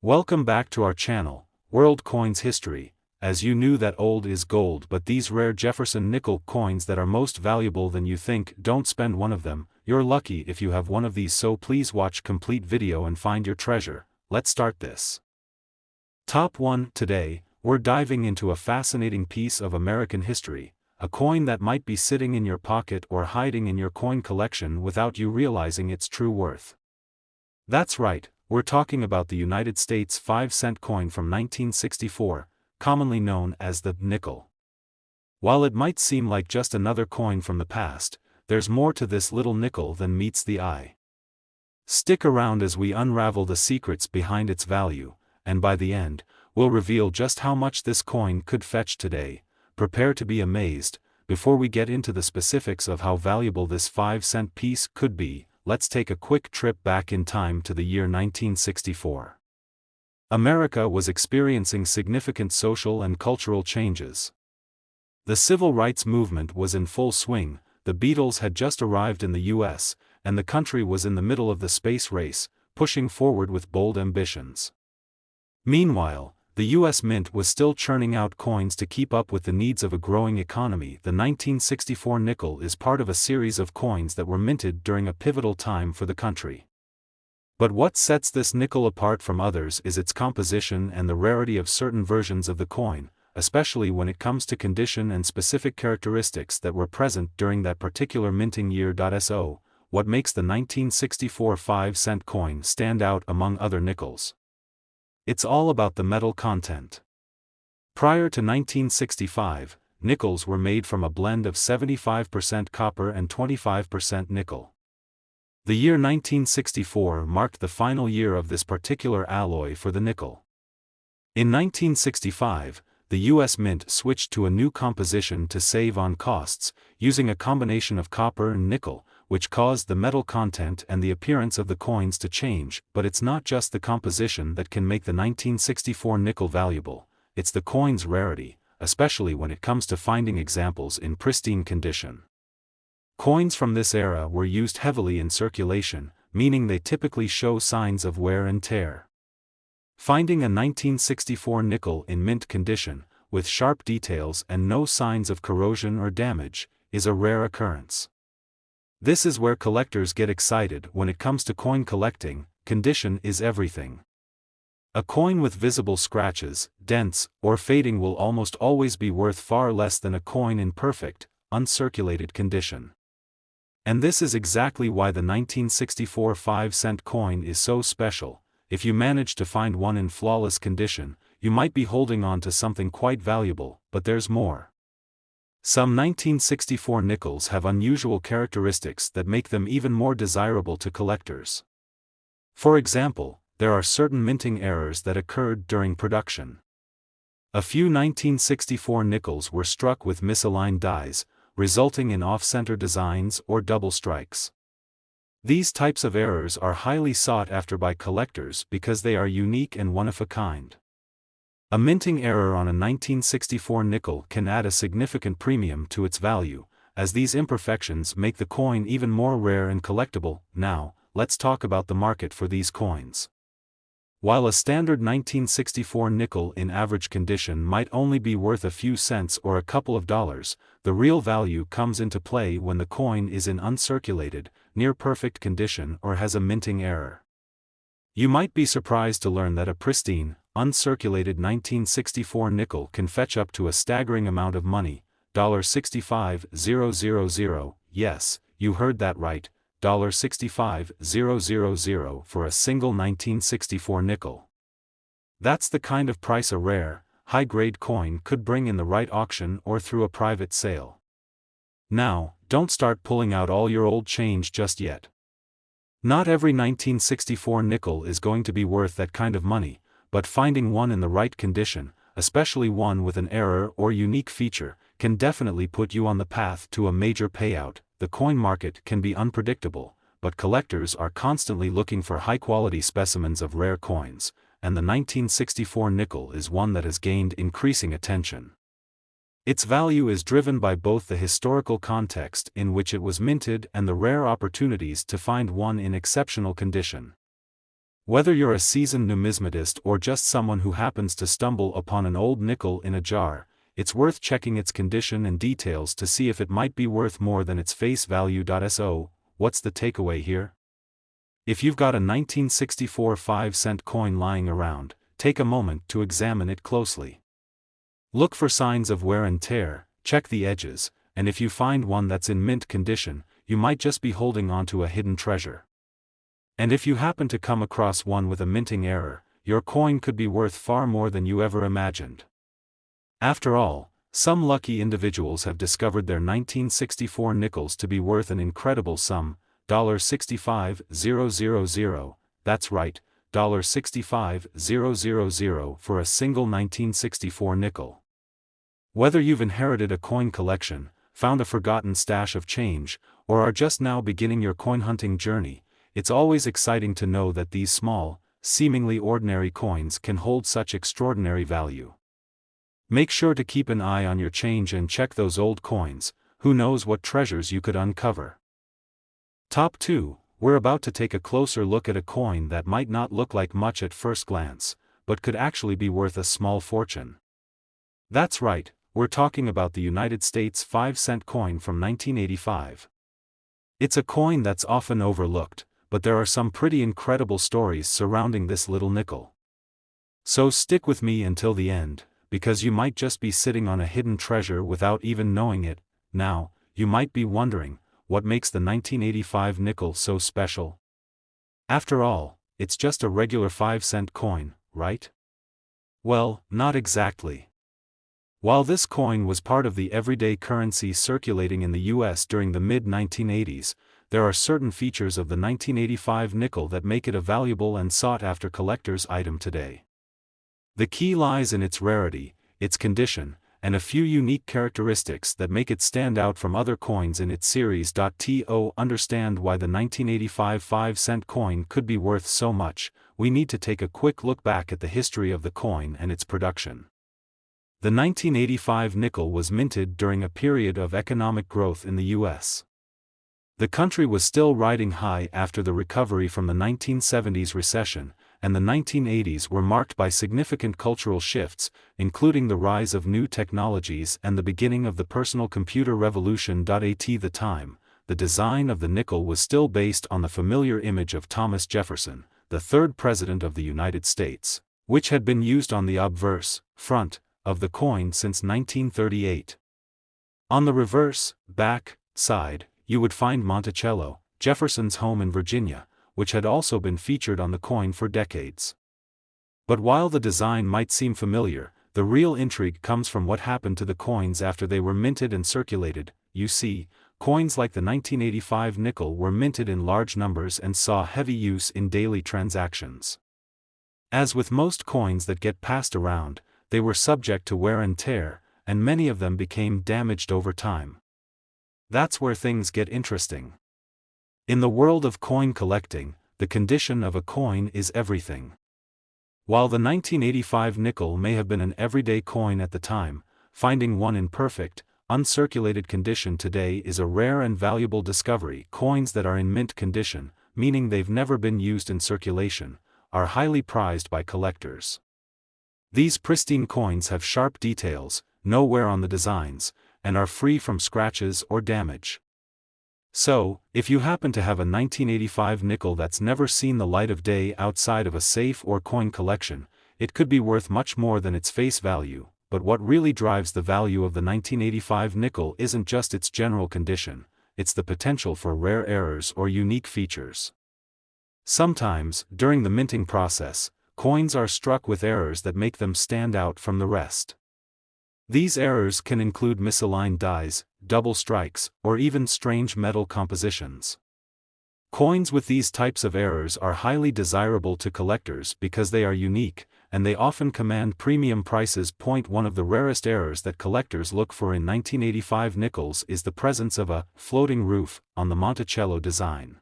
Welcome back to our channel, World Coins History. As you knew that old is gold, but these rare Jefferson nickel coins that are most valuable than you think, don't spend one of them. You're lucky if you have one of these, so please watch complete video and find your treasure. Let's start this. Top 1. Today, we're diving into a fascinating piece of American history, a coin that might be sitting in your pocket or hiding in your coin collection without you realizing its true worth. That's right, we're talking about the United States 5-cent coin from 1964, commonly known as the nickel. While it might seem like just another coin from the past, there's more to this little nickel than meets the eye. Stick around as we unravel the secrets behind its value, and by the end, we'll reveal just how much this coin could fetch today. Prepare to be amazed. Before we get into the specifics of how valuable this 5-cent piece could be, let's take a quick trip back in time to the year 1964. America was experiencing significant social and cultural changes. The civil rights movement was in full swing, the Beatles had just arrived in the US, and the country was in the middle of the space race, pushing forward with bold ambitions. Meanwhile, the US Mint was still churning out coins to keep up with the needs of a growing economy. The 1964 nickel is part of a series of coins that were minted during a pivotal time for the country. But what sets this nickel apart from others is its composition and the rarity of certain versions of the coin, especially when it comes to condition and specific characteristics that were present during that particular minting year. So, what makes the 1964 5-cent coin stand out among other nickels? It's all about the metal content. Prior to 1965, nickels were made from a blend of 75% copper and 25% nickel. The year 1964 marked the final year of this particular alloy for the nickel. In 1965, the US Mint switched to a new composition to save on costs, using a combination of copper and nickel, which caused the metal content and the appearance of the coins to change. But it's not just the composition that can make the 1964 nickel valuable, it's the coin's rarity, especially when it comes to finding examples in pristine condition. Coins from this era were used heavily in circulation, meaning they typically show signs of wear and tear. Finding a 1964 nickel in mint condition, with sharp details and no signs of corrosion or damage, is a rare occurrence. This is where collectors get excited. When it comes to coin collecting, condition is everything. A coin with visible scratches, dents, or fading will almost always be worth far less than a coin in perfect, uncirculated condition. And this is exactly why the 1964 5-cent coin is so special. If you manage to find one in flawless condition, you might be holding on to something quite valuable. But there's more. Some 1964 nickels have unusual characteristics that make them even more desirable to collectors. For example, there are certain minting errors that occurred during production. A few 1964 nickels were struck with misaligned dies, resulting in off-center designs or double strikes. These types of errors are highly sought after by collectors because they are unique and one of a kind. A minting error on a 1964 nickel can add a significant premium to its value, as these imperfections make the coin even more rare and collectible. Now, let's talk about the market for these coins. While a standard 1964 nickel in average condition might only be worth a few cents or a couple of dollars, the real value comes into play when the coin is in uncirculated, near-perfect condition or has a minting error. You might be surprised to learn that a pristine, uncirculated 1964 nickel can fetch up to a staggering amount of money, $65,000, yes, you heard that right, $65,000 for a single 1964 nickel. That's the kind of price a rare, high-grade coin could bring in the right auction or through a private sale. Now, don't start pulling out all your old change just yet. Not every 1964 nickel is going to be worth that kind of money, but finding one in the right condition, especially one with an error or unique feature, can definitely put you on the path to a major payout. The coin market can be unpredictable, but collectors are constantly looking for high-quality specimens of rare coins, and the 1964 nickel is one that has gained increasing attention. Its value is driven by both the historical context in which it was minted and the rare opportunities to find one in exceptional condition. Whether you're a seasoned numismatist or just someone who happens to stumble upon an old nickel in a jar, it's worth checking its condition and details to see if it might be worth more than its face value. So, what's the takeaway here? If you've got a 1964 5-cent coin lying around, take a moment to examine it closely. Look for signs of wear and tear, check the edges, and if you find one that's in mint condition, you might just be holding onto a hidden treasure. And if you happen to come across one with a minting error, your coin could be worth far more than you ever imagined. After all, some lucky individuals have discovered their 1964 nickels to be worth an incredible sum, $65,000, that's right, $65,000 for a single 1964 nickel. Whether you've inherited a coin collection, found a forgotten stash of change, or are just now beginning your coin hunting journey, it's always exciting to know that these small, seemingly ordinary coins can hold such extraordinary value. Make sure to keep an eye on your change and check those old coins, who knows what treasures you could uncover. Top 2, we're about to take a closer look at a coin that might not look like much at first glance, but could actually be worth a small fortune. That's right, we're talking about the United States 5-cent coin from 1985. It's a coin that's often overlooked, but there are some pretty incredible stories surrounding this little nickel. So stick with me until the end, because you might just be sitting on a hidden treasure without even knowing it. Now, you might be wondering, what makes the 1985 nickel so special? After all, it's just a regular 5-cent coin, right? Well, not exactly. While this coin was part of the everyday currency circulating in the US during the mid-1980s, there are certain features of the 1985 nickel that make it a valuable and sought-after collector's item today. The key lies in its rarity, its condition, and a few unique characteristics that make it stand out from other coins in its series. To understand why the 1985 5-cent coin could be worth so much, we need to take a quick look back at the history of the coin and its production. The 1985 nickel was minted during a period of economic growth in the US. The country was still riding high after the recovery from the 1970s recession, and the 1980s were marked by significant cultural shifts, including the rise of new technologies and the beginning of the personal computer revolution. At the time, the design of the nickel was still based on the familiar image of Thomas Jefferson, the third president of the United States, which had been used on the obverse, front, of the coin since 1938. On the reverse, back, side, you would find Monticello, Jefferson's home in Virginia, which had also been featured on the coin for decades. But while the design might seem familiar, the real intrigue comes from what happened to the coins after they were minted and circulated. You see, coins like the 1985 nickel were minted in large numbers and saw heavy use in daily transactions. As with most coins that get passed around, they were subject to wear and tear, and many of them became damaged over time. That's where things get interesting. In the world of coin collecting, the condition of a coin is everything. While the 1985 nickel may have been an everyday coin at the time, finding one in perfect, uncirculated condition today is a rare and valuable discovery. Coins that are in mint condition, meaning they've never been used in circulation, are highly prized by collectors. These pristine coins have sharp details, no wear on the designs, and are free from scratches or damage. So, if you happen to have a 1985 nickel that's never seen the light of day outside of a safe or coin collection, it could be worth much more than its face value. But what really drives the value of the 1985 nickel isn't just its general condition, it's the potential for rare errors or unique features. Sometimes, during the minting process, coins are struck with errors that make them stand out from the rest. These errors can include misaligned dies, double strikes, or even strange metal compositions. Coins with these types of errors are highly desirable to collectors because they are unique, and they often command premium prices. One of the rarest errors that collectors look for in 1985 nickels is the presence of a floating roof on the Monticello design.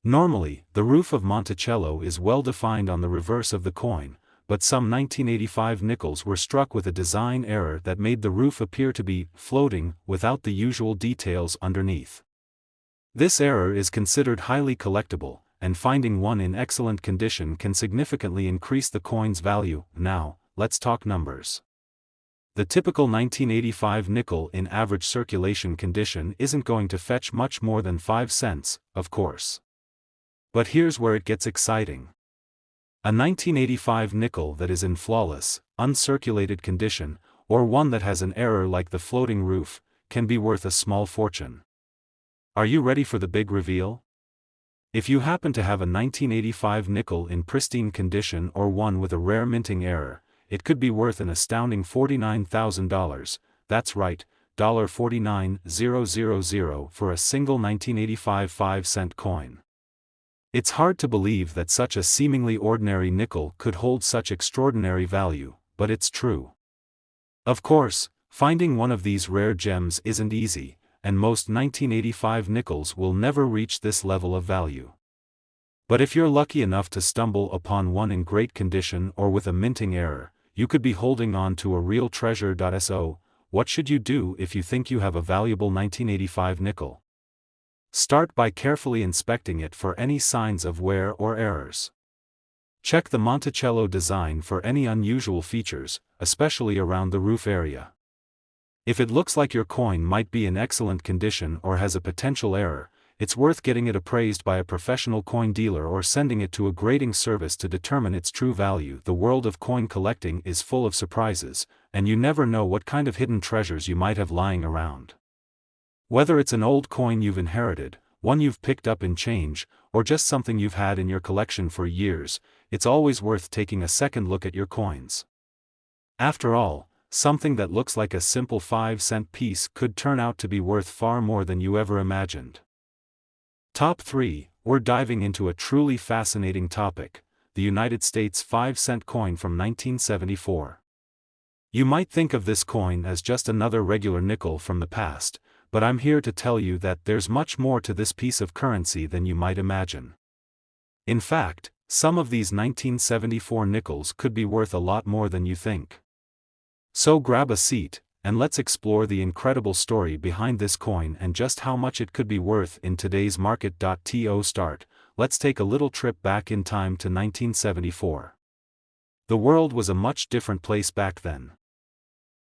Normally, the roof of Monticello is well defined on the reverse of the coin, but some 1985 nickels were struck with a design error that made the roof appear to be floating without the usual details underneath. This error is considered highly collectible, and finding one in excellent condition can significantly increase the coin's value. Now, let's talk numbers. The typical 1985 nickel in average circulation condition isn't going to fetch much more than 5 cents, of course. But here's where it gets exciting. A 1985 nickel that is in flawless, uncirculated condition, or one that has an error like the floating roof, can be worth a small fortune. Are you ready for the big reveal? If you happen to have a 1985 nickel in pristine condition or one with a rare minting error, it could be worth an astounding $49,000, that's right, $49,000 for a single 1985 5-cent coin. It's hard to believe that such a seemingly ordinary nickel could hold such extraordinary value, but it's true. Of course, finding one of these rare gems isn't easy, and most 1985 nickels will never reach this level of value. But if you're lucky enough to stumble upon one in great condition or with a minting error, you could be holding on to a real treasure. So, what should you do if you think you have a valuable 1985 nickel? Start by carefully inspecting it for any signs of wear or errors. Check the Monticello design for any unusual features, especially around the roof area. If it looks like your coin might be in excellent condition or has a potential error, it's worth getting it appraised by a professional coin dealer or sending it to a grading service to determine its true value. The world of coin collecting is full of surprises, and you never know what kind of hidden treasures you might have lying around. Whether it's an old coin you've inherited, one you've picked up in change, or just something you've had in your collection for years, it's always worth taking a second look at your coins. After all, something that looks like a simple 5-cent piece could turn out to be worth far more than you ever imagined. Top 3, we're diving into a truly fascinating topic, the United States 5-cent coin from 1974. You might think of this coin as just another regular nickel from the past, but I'm here to tell you that there's much more to this piece of currency than you might imagine. In fact, some of these 1974 nickels could be worth a lot more than you think. So grab a seat, and let's explore the incredible story behind this coin and just how much it could be worth in today's market. To start, let's take a little trip back in time to 1974. The world was a much different place back then.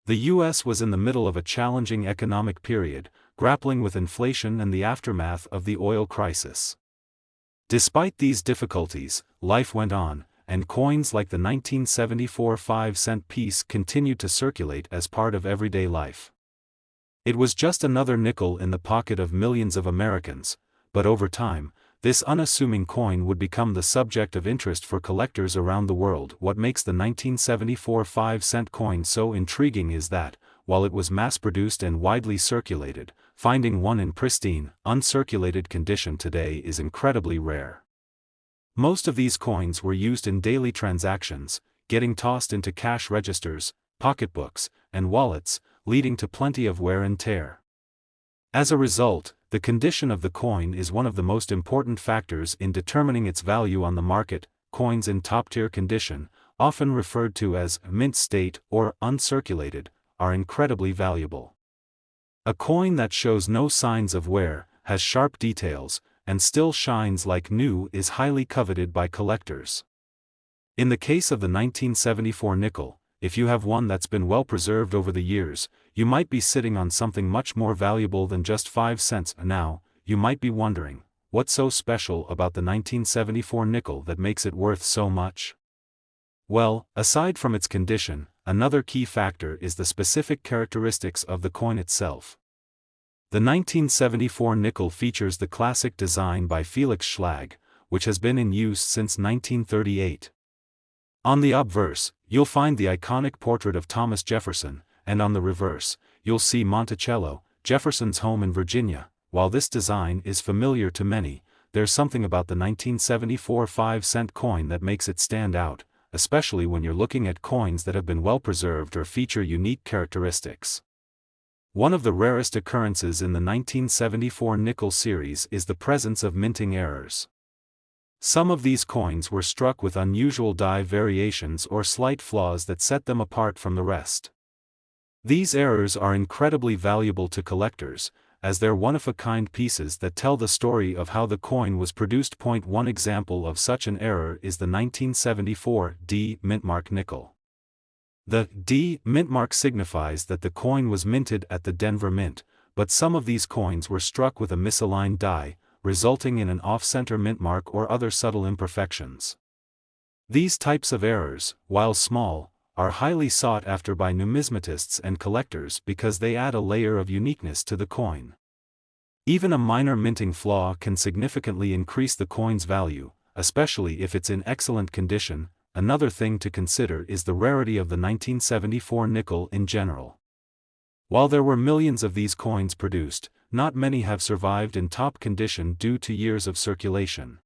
The US was in the middle of a challenging economic period, grappling with inflation and the aftermath of the oil crisis. Despite these difficulties, life went on, and coins like the 1974 5-cent piece continued to circulate as part of everyday life. It was just another nickel in the pocket of millions of Americans, but over time, this unassuming coin would become the subject of interest for collectors around the world. What makes the 1974 5-cent coin so intriguing is that, while it was mass-produced and widely circulated, finding one in pristine, uncirculated condition today is incredibly rare. Most of these coins were used in daily transactions, getting tossed into cash registers, pocketbooks, and wallets, leading to plenty of wear and tear. As a result, the condition of the coin is one of the most important factors in determining its value on the market. Coins in top-tier condition, often referred to as mint state or uncirculated, are incredibly valuable. A coin that shows no signs of wear, has sharp details, and still shines like new is highly coveted by collectors. In the case of the 1974 nickel, if you have one that's been well preserved over the years, you might be sitting on something much more valuable than just 5 cents. Now, you might be wondering, what's so special about the 1974 nickel that makes it worth so much? Well, aside from its condition, another key factor is the specific characteristics of the coin itself. The 1974 nickel features the classic design by Felix Schlag, which has been in use since 1938. On the obverse, you'll find the iconic portrait of Thomas Jefferson, and on the reverse, you'll see Monticello, Jefferson's home in Virginia. While this design is familiar to many, there's something about the 1974 5-cent coin that makes it stand out, especially when you're looking at coins that have been well preserved or feature unique characteristics. One of the rarest occurrences in the 1974 nickel series is the presence of minting errors. Some of these coins were struck with unusual die variations or slight flaws that set them apart from the rest. These errors are incredibly valuable to collectors, as they're one-of-a-kind pieces that tell the story of how the coin was produced. One example of such an error is the 1974 D mintmark nickel. The D mintmark signifies that the coin was minted at the Denver Mint, but some of these coins were struck with a misaligned die, resulting in an off-center mintmark or other subtle imperfections. These types of errors, while small, are highly sought after by numismatists and collectors because they add a layer of uniqueness to the coin. Even a minor minting flaw can significantly increase the coin's value, especially if it's in excellent condition. Another thing to consider is the rarity of the 1974 nickel in general. While there were millions of these coins produced, not many have survived in top condition due to years of circulation.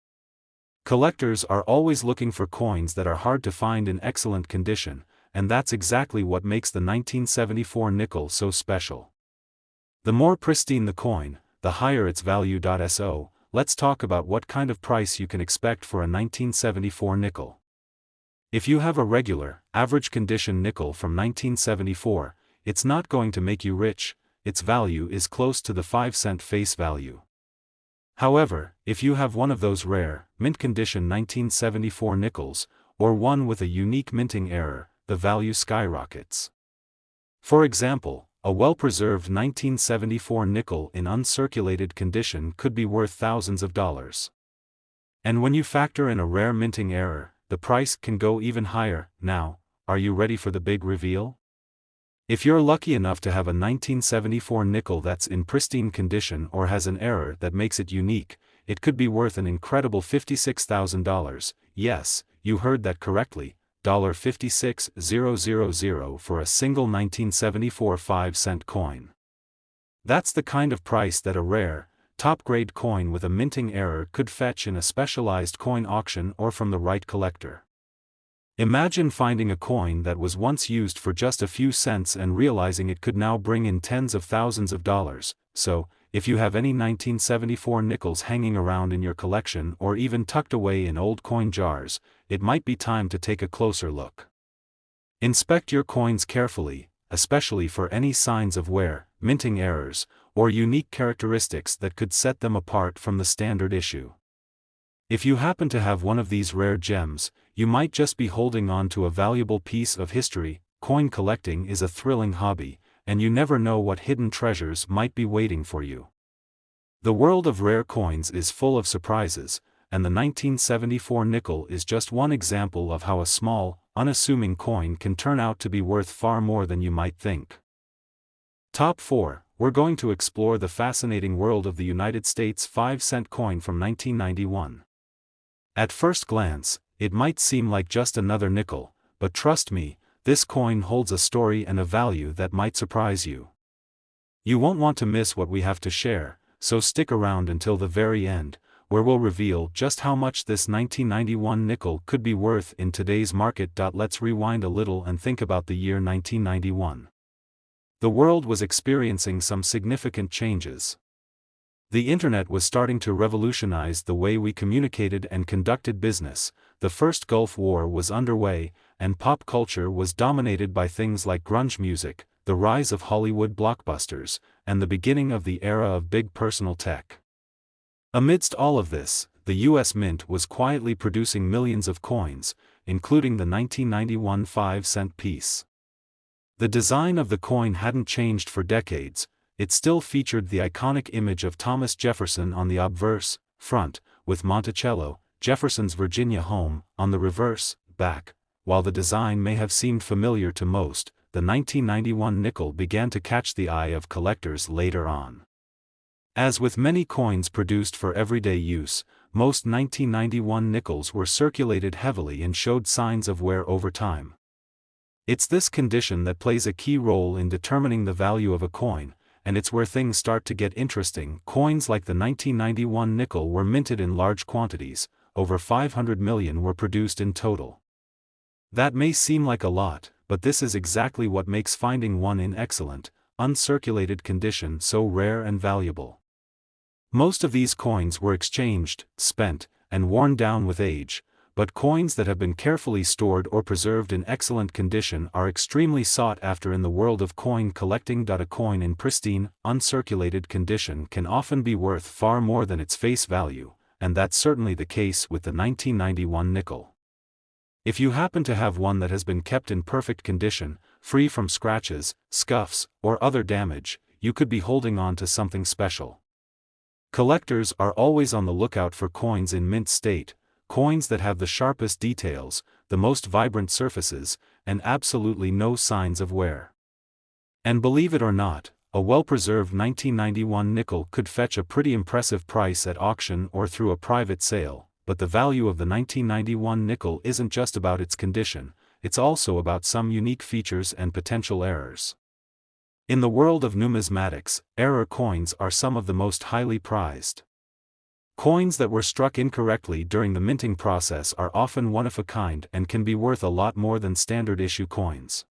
Collectors are always looking for coins that are hard to find in excellent condition, and that's exactly what makes the 1974 nickel so special. The more pristine the coin, the higher its value. So, let's talk about what kind of price you can expect for a 1974 nickel. If you have a regular, average condition nickel from 1974, it's not going to make you rich. Its value is close to the 5-cent face value. However, if you have one of those rare, mint condition 1974 nickels, or one with a unique minting error, the value skyrockets. For example, a well-preserved 1974 nickel in uncirculated condition could be worth thousands of dollars. And when you factor in a rare minting error, the price can go even higher. Now, are you ready for the big reveal? If you're lucky enough to have a 1974 nickel that's in pristine condition or has an error that makes it unique, it could be worth an incredible $56,000. Yes, you heard that correctly, $56,000 for a single 1974 5-cent coin. That's the kind of price that a rare, top-grade coin with a minting error could fetch in a specialized coin auction or from the right collector. Imagine finding a coin that was once used for just a few cents and realizing it could now bring in tens of thousands of dollars. So, if you have any 1974 nickels hanging around in your collection or even tucked away in old coin jars, it might be time to take a closer look. Inspect your coins carefully, especially for any signs of wear, minting errors, or unique characteristics that could set them apart from the standard issue. If you happen to have one of these rare gems, you might just be holding on to a valuable piece of history. Coin collecting is a thrilling hobby, and you never know what hidden treasures might be waiting for you. The world of rare coins is full of surprises, and the 1974 nickel is just one example of how a small, unassuming coin can turn out to be worth far more than you might think. Top 4. We're going to explore the fascinating world of the United States 5-cent coin from 1991. At first glance, it might seem like just another nickel, but trust me, this coin holds a story and a value that might surprise you. You won't want to miss what we have to share, so stick around until the very end, where we'll reveal just how much this 1991 nickel could be worth in today's market. Let's rewind a little and think about the year 1991. The world was experiencing some significant changes. The internet was starting to revolutionize the way we communicated and conducted business. The first Gulf War was underway, and pop culture was dominated by things like grunge music, the rise of Hollywood blockbusters, and the beginning of the era of big personal tech. Amidst all of this, the U.S. Mint was quietly producing millions of coins, including the 1991 5-cent piece. The design of the coin hadn't changed for decades. It still featured the iconic image of Thomas Jefferson on the obverse front, with Monticello, Jefferson's Virginia home, on the reverse back. While the design may have seemed familiar to most, the 1991 nickel began to catch the eye of collectors later on. As with many coins produced for everyday use, most 1991 nickels were circulated heavily and showed signs of wear over time. It's this condition that plays a key role in determining the value of a coin, and it's where things start to get interesting. Coins like the 1991 nickel were minted in large quantities, over 500 million were produced in total. That may seem like a lot, but this is exactly what makes finding one in excellent, uncirculated condition so rare and valuable. Most of these coins were exchanged, spent, and worn down with age, but coins that have been carefully stored or preserved in excellent condition are extremely sought after in the world of coin collecting. A coin in pristine, uncirculated condition can often be worth far more than its face value, and that's certainly the case with the 1991 nickel. If you happen to have one that has been kept in perfect condition, free from scratches, scuffs, or other damage, you could be holding on to something special. Collectors are always on the lookout for coins in mint state, coins that have the sharpest details, the most vibrant surfaces, and absolutely no signs of wear. And believe it or not, a well-preserved 1991 nickel could fetch a pretty impressive price at auction or through a private sale, but the value of the 1991 nickel isn't just about its condition, it's also about some unique features and potential errors. In the world of numismatics, error coins are some of the most highly prized. Coins that were struck incorrectly during the minting process are often one of a kind and can be worth a lot more than standard issue coins.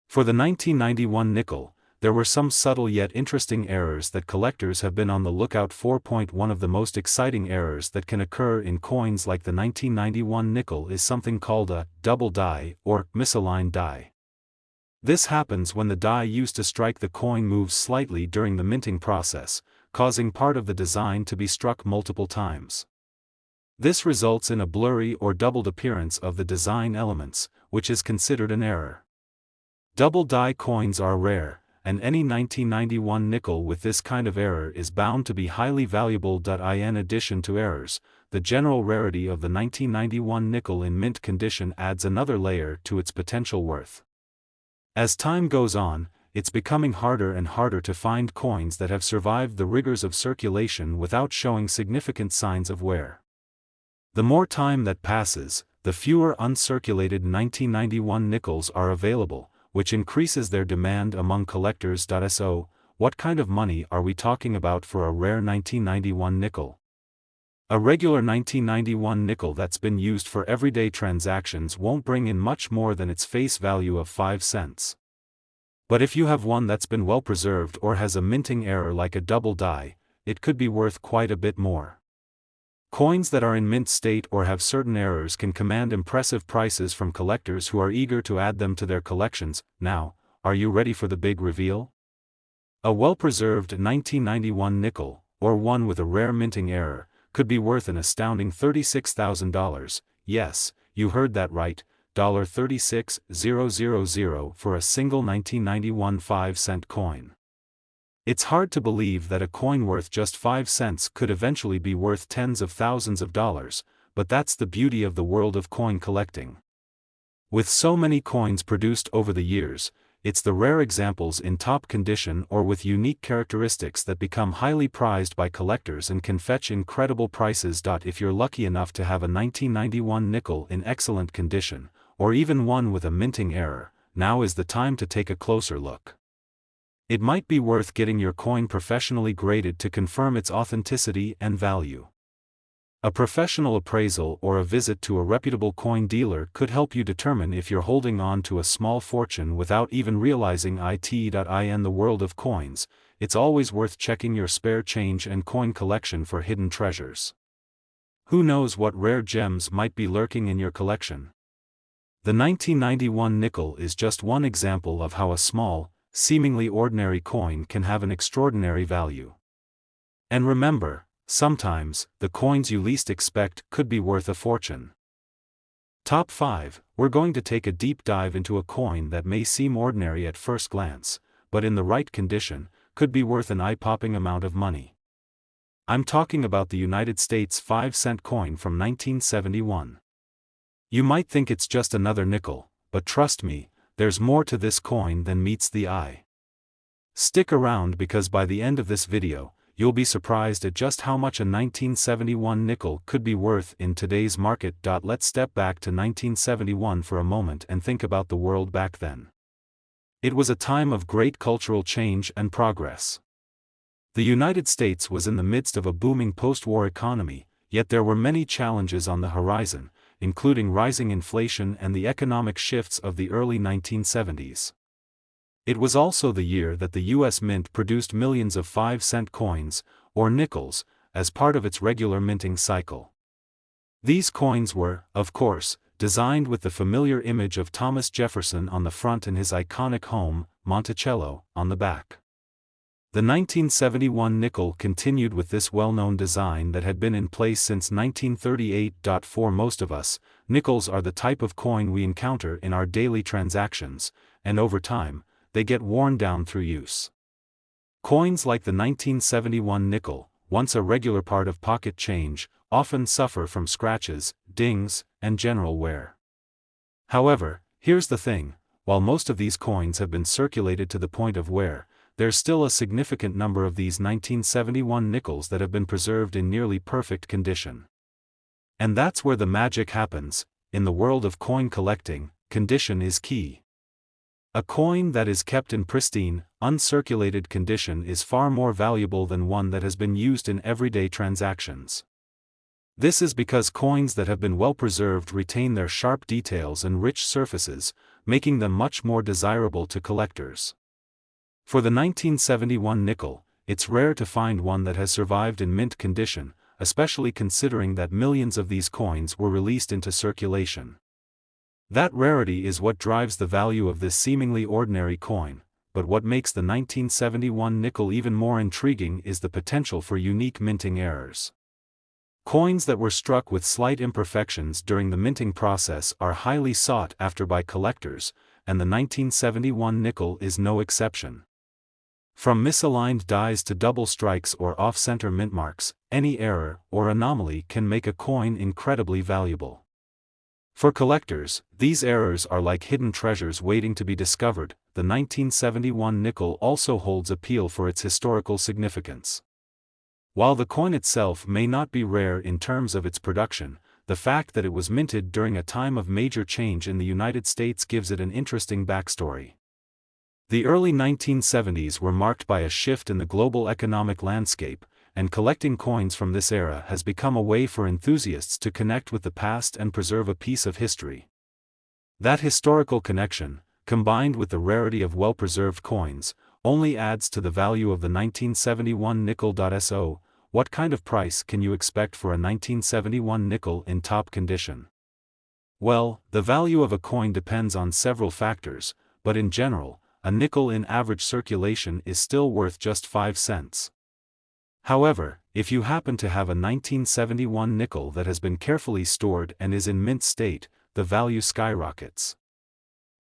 For the 1991 nickel, there were some subtle yet interesting errors that collectors have been on the lookout for. One of the most exciting errors that can occur in coins like the 1991 nickel is something called a double die or misaligned die. This happens when the die used to strike the coin moves slightly during the minting process, causing part of the design to be struck multiple times. This results in a blurry or doubled appearance of the design elements, which is considered an error. Double die coins are rare, and any 1991 nickel with this kind of error is bound to be highly valuable. In addition to errors, the general rarity of the 1991 nickel in mint condition adds another layer to its potential worth. As time goes on, it's becoming harder and harder to find coins that have survived the rigors of circulation without showing significant signs of wear. The more time that passes, the fewer uncirculated 1991 nickels are available, which increases their demand among collectors. So, what kind of money are we talking about for a rare 1991 nickel? A regular 1991 nickel that's been used for everyday transactions won't bring in much more than its face value of 5 cents. But if you have one that's been well preserved or has a minting error like a double die, it could be worth quite a bit more. Coins that are in mint state or have certain errors can command impressive prices from collectors who are eager to add them to their collections. Now, are you ready for the big reveal? A well-preserved 1991 nickel, or one with a rare minting error, could be worth an astounding $36,000, yes, you heard that right, $36,000 for a single 1991 5-cent coin. It's hard to believe that a coin worth just 5 cents could eventually be worth tens of thousands of dollars, but that's the beauty of the world of coin collecting. With so many coins produced over the years, it's the rare examples in top condition or with unique characteristics that become highly prized by collectors and can fetch incredible prices. If you're lucky enough to have a 1991 nickel in excellent condition, or even one with a minting error, now is the time to take a closer look. It might be worth getting your coin professionally graded to confirm its authenticity and value. A professional appraisal or a visit to a reputable coin dealer could help you determine if you're holding on to a small fortune without even realizing it. In the world of coins, it's always worth checking your spare change and coin collection for hidden treasures. Who knows what rare gems might be lurking in your collection? The 1991 nickel is just one example of how a small, seemingly ordinary coin can have an extraordinary value. And remember, sometimes, the coins you least expect could be worth a fortune. Top 5, we're going to take a deep dive into a coin that may seem ordinary at first glance, but in the right condition, could be worth an eye-popping amount of money. I'm talking about the United States 5-cent coin from 1971. You might think it's just another nickel, but trust me, there's more to this coin than meets the eye. Stick around because by the end of this video, you'll be surprised at just how much a 1971 nickel could be worth in today's market. Let's step back to 1971 for a moment and think about the world back then. It was a time of great cultural change and progress. The United States was in the midst of a booming post-war economy, yet there were many challenges on the horizon, including rising inflation and the economic shifts of the early 1970s. It was also the year that the U.S. Mint produced millions of 5-cent coins, or nickels, as part of its regular minting cycle. These coins were, of course, designed with the familiar image of Thomas Jefferson on the front and his iconic home, Monticello, on the back. The 1971 nickel continued with this well-known design that had been in place since 1938. For most of us, nickels are the type of coin we encounter in our daily transactions, and over time, they get worn down through use. Coins like the 1971 nickel, once a regular part of pocket change, often suffer from scratches, dings, and general wear. However, here's the thing: while most of these coins have been circulated to the point of wear, there's still a significant number of these 1971 nickels that have been preserved in nearly perfect condition. And that's where the magic happens. In the world of coin collecting, condition is key. A coin that is kept in pristine, uncirculated condition is far more valuable than one that has been used in everyday transactions. This is because coins that have been well preserved retain their sharp details and rich surfaces, making them much more desirable to collectors. For the 1971 nickel, it's rare to find one that has survived in mint condition, especially considering that millions of these coins were released into circulation. That rarity is what drives the value of this seemingly ordinary coin, but what makes the 1971 nickel even more intriguing is the potential for unique minting errors. Coins that were struck with slight imperfections during the minting process are highly sought after by collectors, and the 1971 nickel is no exception. From misaligned dies to double strikes or off-center mint marks, any error or anomaly can make a coin incredibly valuable. For collectors, these errors are like hidden treasures waiting to be discovered. The 1971 nickel also holds appeal for its historical significance. While the coin itself may not be rare in terms of its production, the fact that it was minted during a time of major change in the United States gives it an interesting backstory. The early 1970s were marked by a shift in the global economic landscape, and collecting coins from this era has become a way for enthusiasts to connect with the past and preserve a piece of history. That historical connection, combined with the rarity of well-preserved coins, only adds to the value of the 1971 nickel. So, what kind of price can you expect for a 1971 nickel in top condition? Well, the value of a coin depends on several factors, but in general, a nickel in average circulation is still worth just 5 cents. However, if you happen to have a 1971 nickel that has been carefully stored and is in mint state, the value skyrockets.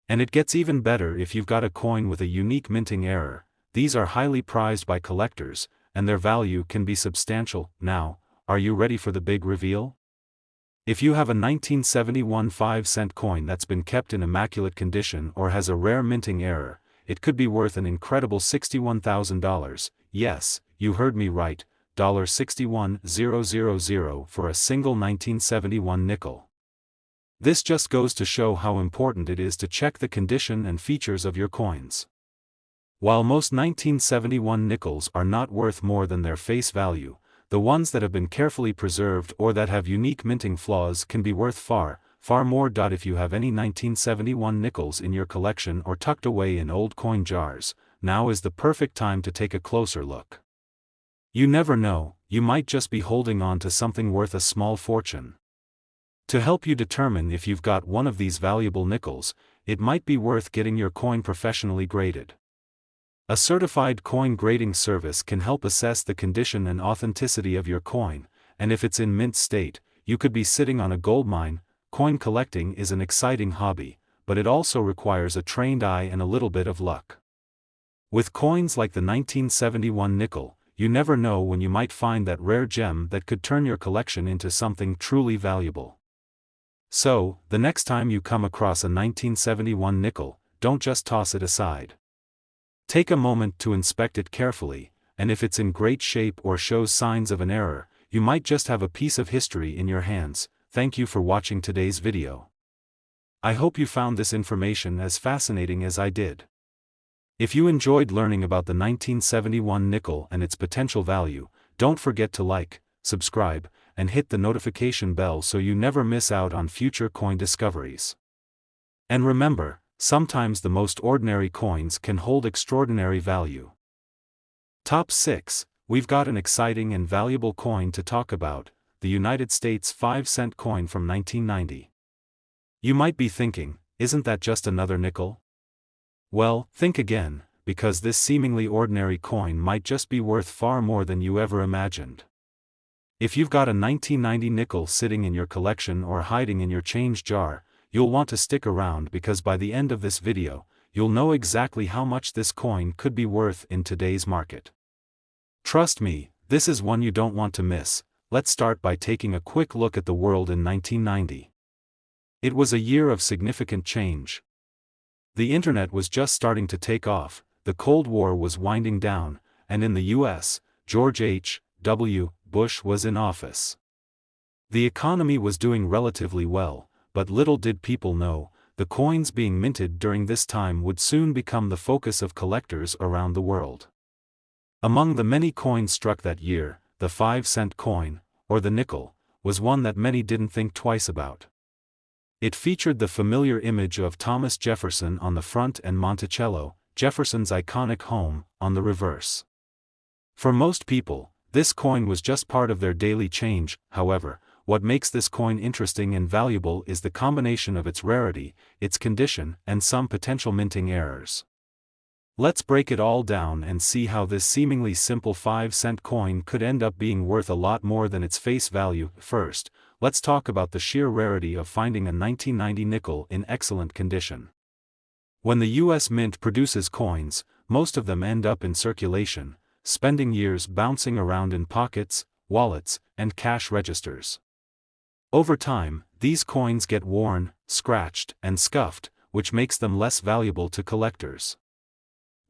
And it gets even better if you've got a coin with a unique minting error. These are highly prized by collectors, and their value can be substantial. Now, are you ready for the big reveal? If you have a 1971 5-cent coin that's been kept in immaculate condition or has a rare minting error, it could be worth an incredible $61,000. Yes, you heard me right, $61,000 for a single 1971 nickel. This just goes to show how important it is to check the condition and features of your coins. While most 1971 nickels are not worth more than their face value, the ones that have been carefully preserved or that have unique minting flaws can be worth far more. If you have any 1971 nickels in your collection or tucked away in old coin jars, now is the perfect time to take a closer look. You never know, you might just be holding on to something worth a small fortune. To help you determine if you've got one of these valuable nickels, it might be worth getting your coin professionally graded. A certified coin grading service can help assess the condition and authenticity of your coin, and if it's in mint state, you could be sitting on a gold mine. Coin collecting is an exciting hobby, but it also requires a trained eye and a little bit of luck. With coins like the 1971 nickel, you never know when you might find that rare gem that could turn your collection into something truly valuable. So, the next time you come across a 1971 nickel, don't just toss it aside. Take a moment to inspect it carefully, and if it's in great shape or shows signs of an error, you might just have a piece of history in your hands. Thank you for watching today's video. I hope you found this information as fascinating as I did. If you enjoyed learning about the 1971 nickel and its potential value, don't forget to like, subscribe, and hit the notification bell so you never miss out on future coin discoveries. And remember, sometimes the most ordinary coins can hold extraordinary value. Top 6, we've got an exciting and valuable coin to talk about, the United States 5-cent coin from 1990. You might be thinking, isn't that just another nickel? Well, think again, because this seemingly ordinary coin might just be worth far more than you ever imagined. If you've got a 1990 nickel sitting in your collection or hiding in your change jar, you'll want to stick around because by the end of this video, you'll know exactly how much this coin could be worth in today's market. Trust me, this is one you don't want to miss. Let's start by taking a quick look at the world in 1990. It was a year of significant change. The internet was just starting to take off, the Cold War was winding down, and in the US, George H.W. Bush was in office. The economy was doing relatively well, but little did people know, the coins being minted during this time would soon become the focus of collectors around the world. Among the many coins struck that year, the 5-cent coin, or the nickel, was one that many didn't think twice about. It featured the familiar image of Thomas Jefferson on the front and Monticello, Jefferson's iconic home, on the reverse. For most people, this coin was just part of their daily change. However, what makes this coin interesting and valuable is the combination of its rarity, its condition, and some potential minting errors. Let's break it all down and see how this seemingly simple 5-cent coin could end up being worth a lot more than its face value. First, let's talk about the sheer rarity of finding a 1990 nickel in excellent condition. When the US Mint produces coins, most of them end up in circulation, spending years bouncing around in pockets, wallets, and cash registers. Over time, these coins get worn, scratched, and scuffed, which makes them less valuable to collectors.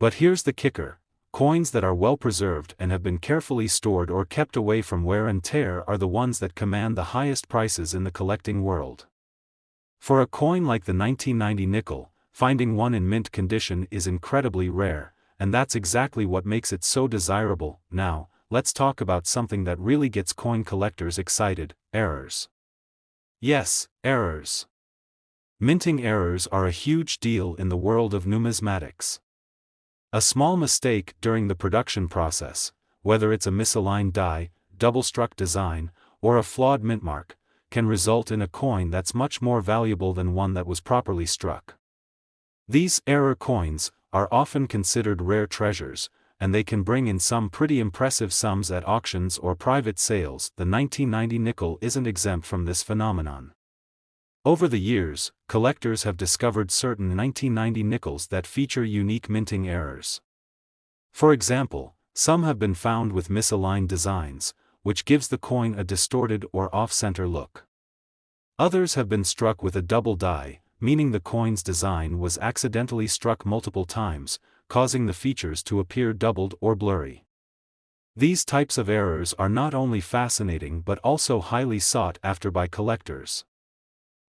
But here's the kicker: coins that are well preserved and have been carefully stored or kept away from wear and tear are the ones that command the highest prices in the collecting world. For a coin like the 1990 nickel, finding one in mint condition is incredibly rare, and that's exactly what makes it so desirable. Now, let's talk about something that really gets coin collectors excited: errors. Yes, errors. Minting errors are a huge deal in the world of numismatics. A small mistake during the production process, whether it's a misaligned die, double-struck design, or a flawed mint mark, can result in a coin that's much more valuable than one that was properly struck. These error coins are often considered rare treasures, and they can bring in some pretty impressive sums at auctions or private sales. The 1990 nickel isn't exempt from this phenomenon. Over the years, collectors have discovered certain 1990 nickels that feature unique minting errors. For example, some have been found with misaligned designs, which gives the coin a distorted or off-center look. Others have been struck with a double die, meaning the coin's design was accidentally struck multiple times, causing the features to appear doubled or blurry. These types of errors are not only fascinating but also highly sought after by collectors.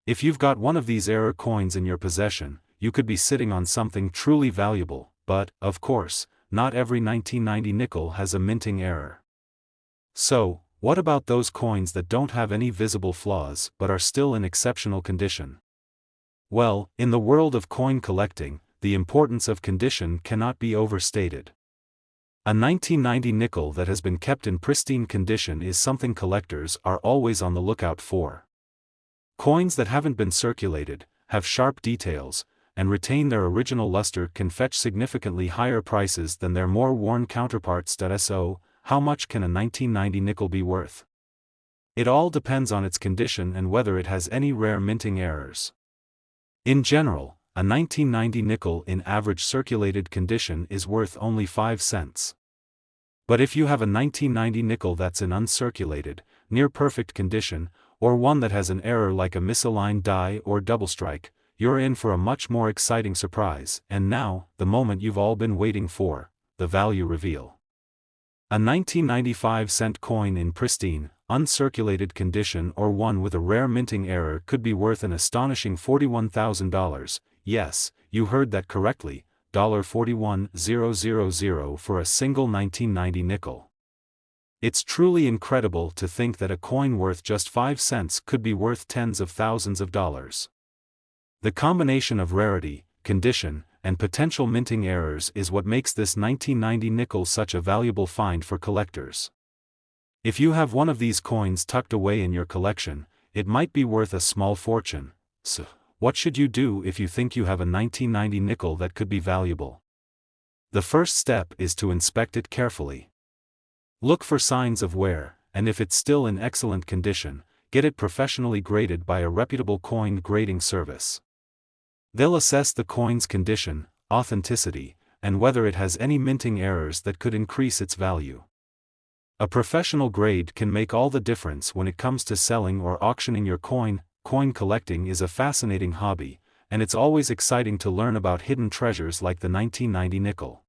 If you've got one of these error coins in your possession, you could be sitting on something truly valuable, but, of course, not every 1990 nickel has a minting error. So, what about those coins that don't have any visible flaws but are still in exceptional condition? Well, in the world of coin collecting, the importance of condition cannot be overstated. A 1990 nickel that has been kept in pristine condition is something collectors are always on the lookout for. Coins that haven't been circulated, have sharp details, and retain their original luster can fetch significantly higher prices than their more worn counterparts. So, how much can a 1990 nickel be worth? It all depends on its condition and whether it has any rare minting errors. In general, a 1990 nickel in average circulated condition is worth only 5 cents. But if you have a 1990 nickel that's in uncirculated, near-perfect condition, or one that has an error like a misaligned die or double strike, you're in for a much more exciting surprise. And now, the moment you've all been waiting for, the value reveal. A 1995-cent coin in pristine, uncirculated condition or one with a rare minting error could be worth an astonishing $41,000, yes, you heard that correctly, $41,000 for a single 1990 nickel. It's truly incredible to think that a coin worth just 5 cents could be worth tens of thousands of dollars. The combination of rarity, condition, and potential minting errors is what makes this 1990 nickel such a valuable find for collectors. If you have one of these coins tucked away in your collection, it might be worth a small fortune. So, what should you do if you think you have a 1990 nickel that could be valuable? The first step is to inspect it carefully. Look for signs of wear, and if it's still in excellent condition, get it professionally graded by a reputable coin grading service. They'll assess the coin's condition, authenticity, and whether it has any minting errors that could increase its value. A professional grade can make all the difference when it comes to selling or auctioning your coin. Coin collecting is a fascinating hobby, and it's always exciting to learn about hidden treasures like the 1990 nickel.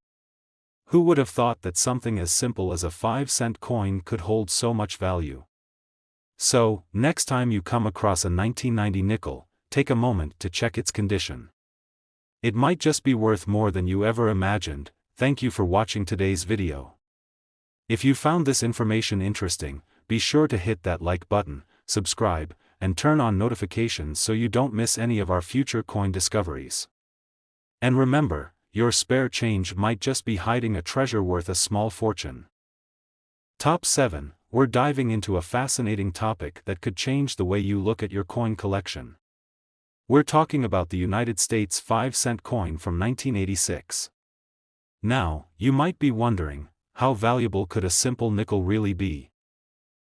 Who would have thought that something as simple as a 5-cent coin could hold so much value? So, next time you come across a 1990 nickel, take a moment to check its condition. It might just be worth more than you ever imagined. Thank you for watching today's video. If you found this information interesting, be sure to hit that like button, subscribe, and turn on notifications so you don't miss any of our future coin discoveries. And remember, your spare change might just be hiding a treasure worth a small fortune. Top 7. We're diving into a fascinating topic that could change the way you look at your coin collection. We're talking about the United States 5-cent coin from 1986. Now, you might be wondering, how valuable could a simple nickel really be?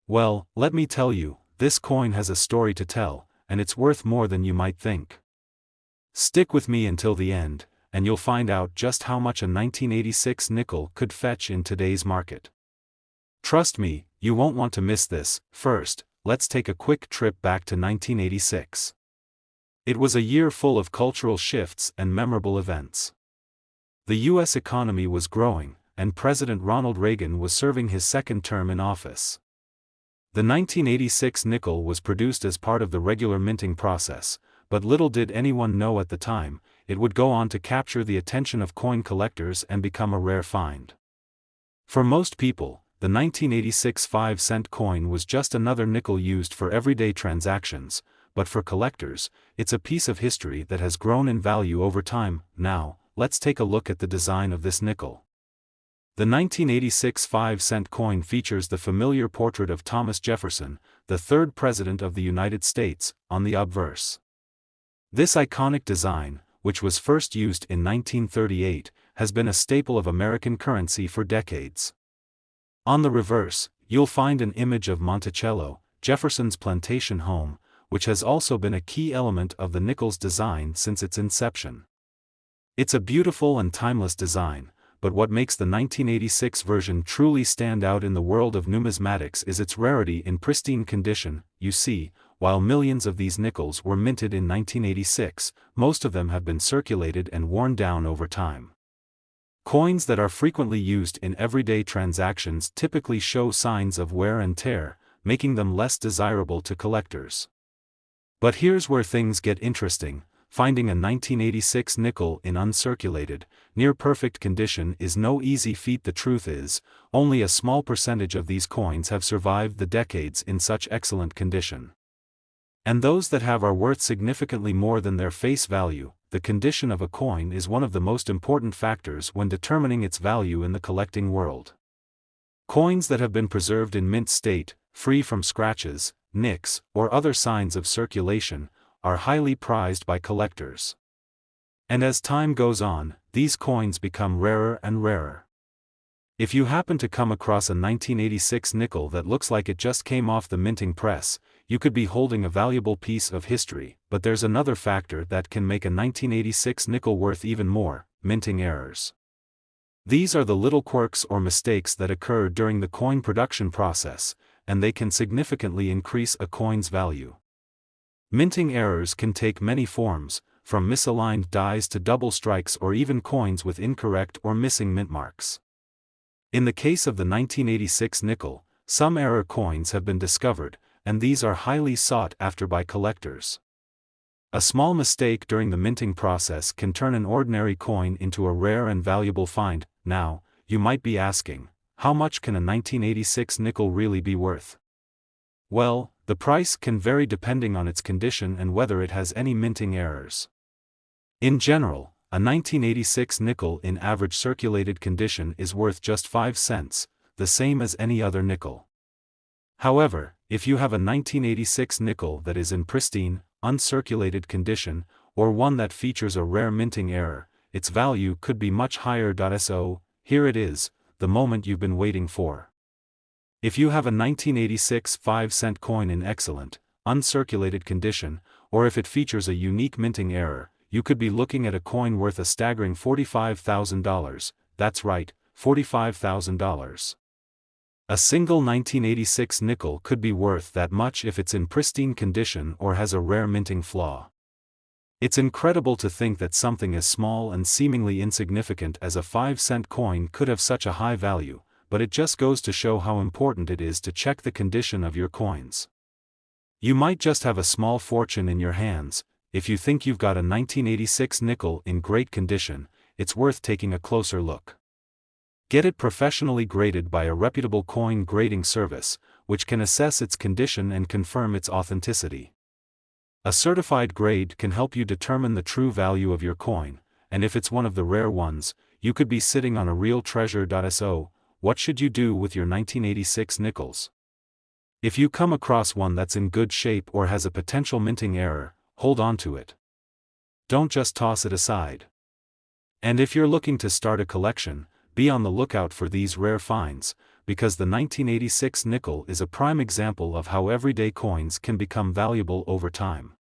Well, let me tell you, this coin has a story to tell, and it's worth more than you might think. Stick with me until the end, and you'll find out just how much a 1986 nickel could fetch in today's market. Trust me, you won't want to miss this. First, let's take a quick trip back to 1986. It was a year full of cultural shifts and memorable events. The U.S. economy was growing, and President Ronald Reagan was serving his second term in office. The 1986 nickel was produced as part of the regular minting process, but little did anyone know at the time, it would go on to capture the attention of coin collectors and become a rare find. For most people, the 1986 5-cent coin was just another nickel used for everyday transactions, but for collectors, it's a piece of history that has grown in value over time. Now, let's take a look at the design of this nickel. The 1986 5-cent coin features the familiar portrait of Thomas Jefferson, the third President of the United States, on the obverse. This iconic design, which was first used in 1938, has been a staple of American currency for decades. On the reverse, you'll find an image of Monticello, Jefferson's plantation home, which has also been a key element of the nickel's design since its inception. It's a beautiful and timeless design, but what makes the 1986 version truly stand out in the world of numismatics is its rarity in pristine condition. You see, while millions of these nickels were minted in 1986, most of them have been circulated and worn down over time. Coins that are frequently used in everyday transactions typically show signs of wear and tear, making them less desirable to collectors. But here's where things get interesting. Finding a 1986 nickel in uncirculated, near-perfect condition is no easy feat. The truth is, only a small percentage of these coins have survived the decades in such excellent condition. And those that have are worth significantly more than their face value. The condition of a coin is one of the most important factors when determining its value in the collecting world. Coins that have been preserved in mint state, free from scratches, nicks, or other signs of circulation, are highly prized by collectors. And as time goes on, these coins become rarer and rarer. If you happen to come across a 1986 nickel that looks like it just came off the minting press, you could be holding a valuable piece of history. But there's another factor that can make a 1986 nickel worth even more: minting errors. These are the little quirks or mistakes that occur during the coin production process, and they can significantly increase a coin's value. Minting errors can take many forms, from misaligned dies to double strikes or even coins with incorrect or missing mint marks. In the case of the 1986 nickel, some error coins have been discovered, and these are highly sought after by collectors. A small mistake during the minting process can turn an ordinary coin into a rare and valuable find. Now, you might be asking, how much can a 1986 nickel really be worth? Well, the price can vary depending on its condition and whether it has any minting errors. In general, a 1986 nickel in average circulated condition is worth just 5 cents, the same as any other nickel. However, if you have a 1986 nickel that is in pristine, uncirculated condition, or one that features a rare minting error, its value could be much higher. So, here it is, the moment you've been waiting for. If you have a 1986 5-cent coin in excellent, uncirculated condition, or if it features a unique minting error, you could be looking at a coin worth a staggering $45,000, that's right, $45,000. A single 1986 nickel could be worth that much if it's in pristine condition or has a rare minting flaw. It's incredible to think that something as small and seemingly insignificant as a 5-cent coin could have such a high value, but it just goes to show how important it is to check the condition of your coins. You might just have a small fortune in your hands. If you think you've got a 1986 nickel in great condition, it's worth taking a closer look. Get it professionally graded by a reputable coin grading service, which can assess its condition and confirm its authenticity. A certified grade can help you determine the true value of your coin, and if it's one of the rare ones, you could be sitting on a real treasure. So, what should you do with your 1986 nickels? If you come across one that's in good shape or has a potential minting error, hold on to it. Don't just toss it aside. And if you're looking to start a collection, be on the lookout for these rare finds, because the 1986 nickel is a prime example of how everyday coins can become valuable over time.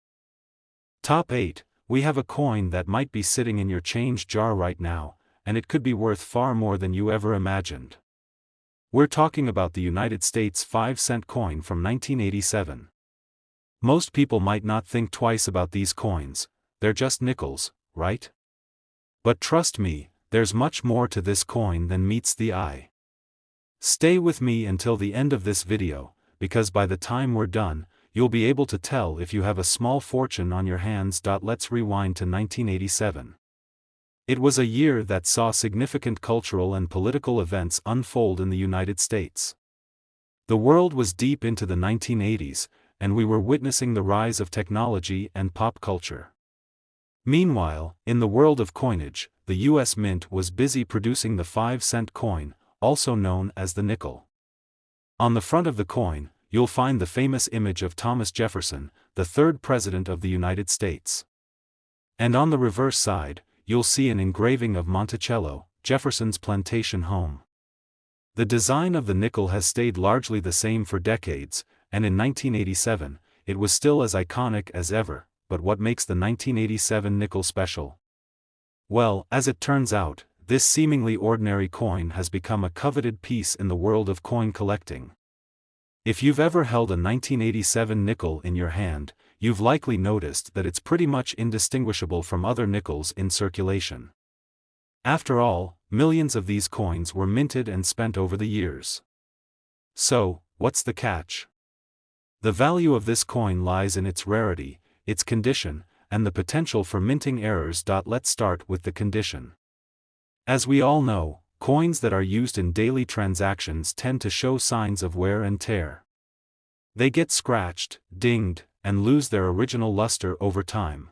Top 8. We have a coin that might be sitting in your change jar right now, and it could be worth far more than you ever imagined. We're talking about the United States 5-cent coin from 1987. Most people might not think twice about these coins, they're just nickels, right? But trust me, there's much more to this coin than meets the eye. Stay with me until the end of this video, because by the time we're done, you'll be able to tell if you have a small fortune on your hands. Let's rewind to 1987. It was a year that saw significant cultural and political events unfold in the United States. The world was deep into the 1980s, and we were witnessing the rise of technology and pop culture. Meanwhile, in the world of coinage, the U.S. Mint was busy producing the 5-cent coin, also known as the nickel. On the front of the coin, you'll find the famous image of Thomas Jefferson, the third President of the United States. And on the reverse side, you'll see an engraving of Monticello, Jefferson's plantation home. The design of the nickel has stayed largely the same for decades, and in 1987, it was still as iconic as ever. But what makes the 1987 nickel special? Well, as it turns out, this seemingly ordinary coin has become a coveted piece in the world of coin collecting. If you've ever held a 1987 nickel in your hand, you've likely noticed that it's pretty much indistinguishable from other nickels in circulation. After all, millions of these coins were minted and spent over the years. So, what's the catch? The value of this coin lies in its rarity, its condition, and the potential for minting errors. Let's start with the condition. As we all know, coins that are used in daily transactions tend to show signs of wear and tear. They get scratched, dinged, and lose their original luster over time.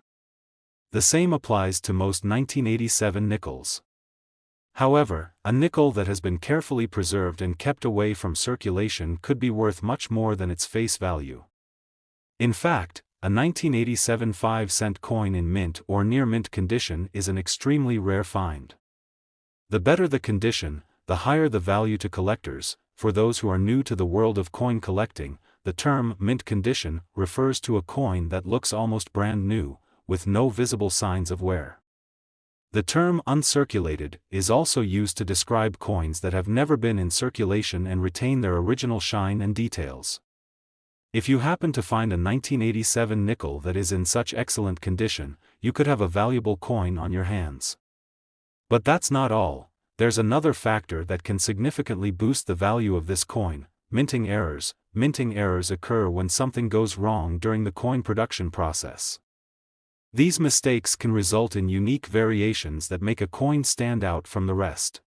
The same applies to most 1987 nickels. However, a nickel that has been carefully preserved and kept away from circulation could be worth much more than its face value. In fact, a 1987 5-cent coin in mint or near mint condition is an extremely rare find. The better the condition, the higher the value to collectors. For those who are new to the world of coin collecting, the term mint condition refers to a coin that looks almost brand new, with no visible signs of wear. The term uncirculated is also used to describe coins that have never been in circulation and retain their original shine and details. If you happen to find a 1987 nickel that is in such excellent condition, you could have a valuable coin on your hands. But that's not all. There's another factor that can significantly boost the value of this coin: minting errors. Minting errors occur when something goes wrong during the coin production process. These mistakes can result in unique variations that make a coin stand out from the rest.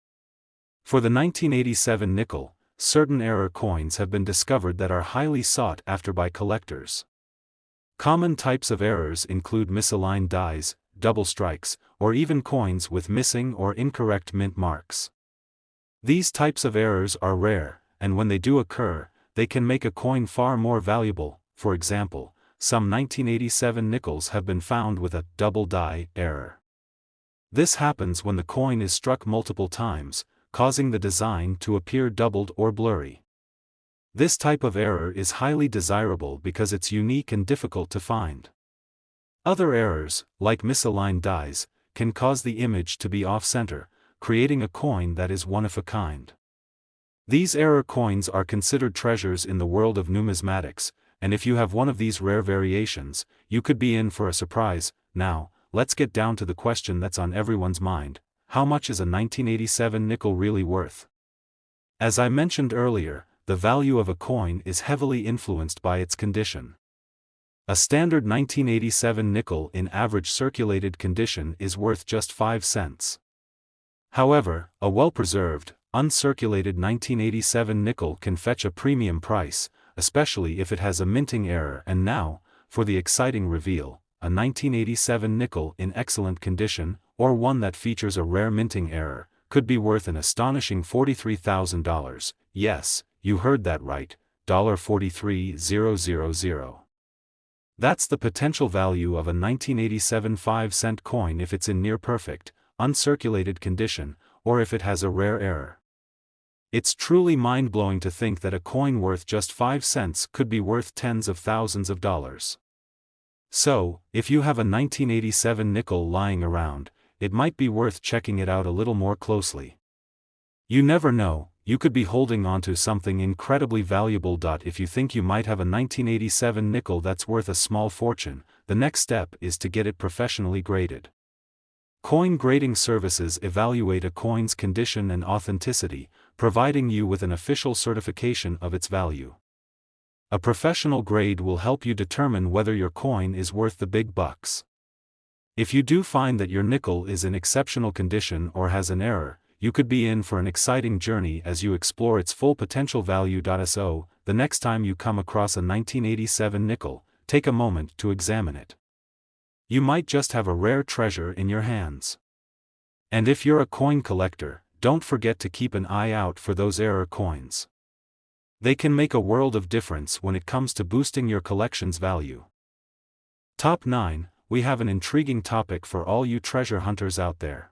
For the 1987 nickel, certain error coins have been discovered that are highly sought after by collectors. Common types of errors include misaligned dies, double strikes, or even coins with missing or incorrect mint marks. These types of errors are rare, and when they do occur, they can make a coin far more valuable. For example, some 1987 nickels have been found with a double die error. This happens when the coin is struck multiple times, causing the design to appear doubled or blurry. This type of error is highly desirable because it's unique and difficult to find. Other errors, like misaligned dies, can cause the image to be off-center, creating a coin that is one of a kind. These error coins are considered treasures in the world of numismatics, and if you have one of these rare variations, you could be in for a surprise. Now, let's get down to the question that's on everyone's mind: how much is a 1987 nickel really worth? As I mentioned earlier, the value of a coin is heavily influenced by its condition. A standard 1987 nickel in average circulated condition is worth just 5 cents. However, a well-preserved, uncirculated 1987 nickel can fetch a premium price, especially if it has a minting error. And now, for the exciting reveal: a 1987 nickel in excellent condition, or one that features a rare minting error, could be worth an astonishing $43,000. Yes, you heard that right, $43,000. That's the potential value of a 1987 5-cent coin if it's in near-perfect, uncirculated condition, or if it has a rare error. It's truly mind-blowing to think that a coin worth just 5 cents could be worth tens of thousands of dollars. So, if you have a 1987 nickel lying around, it might be worth checking it out a little more closely. You never know, you could be holding onto something incredibly valuable. If you think you might have a 1987 nickel that's worth a small fortune, the next step is to get it professionally graded. Coin grading services evaluate a coin's condition and authenticity, providing you with an official certification of its value. A professional grade will help you determine whether your coin is worth the big bucks. If you do find that your nickel is in exceptional condition or has an error, you could be in for an exciting journey as you explore its full potential value. So, the next time you come across a 1987 nickel, take a moment to examine it. You might just have a rare treasure in your hands. And if you're a coin collector, don't forget to keep an eye out for those error coins. They can make a world of difference when it comes to boosting your collection's value. Top 9, we have an intriguing topic for all you treasure hunters out there.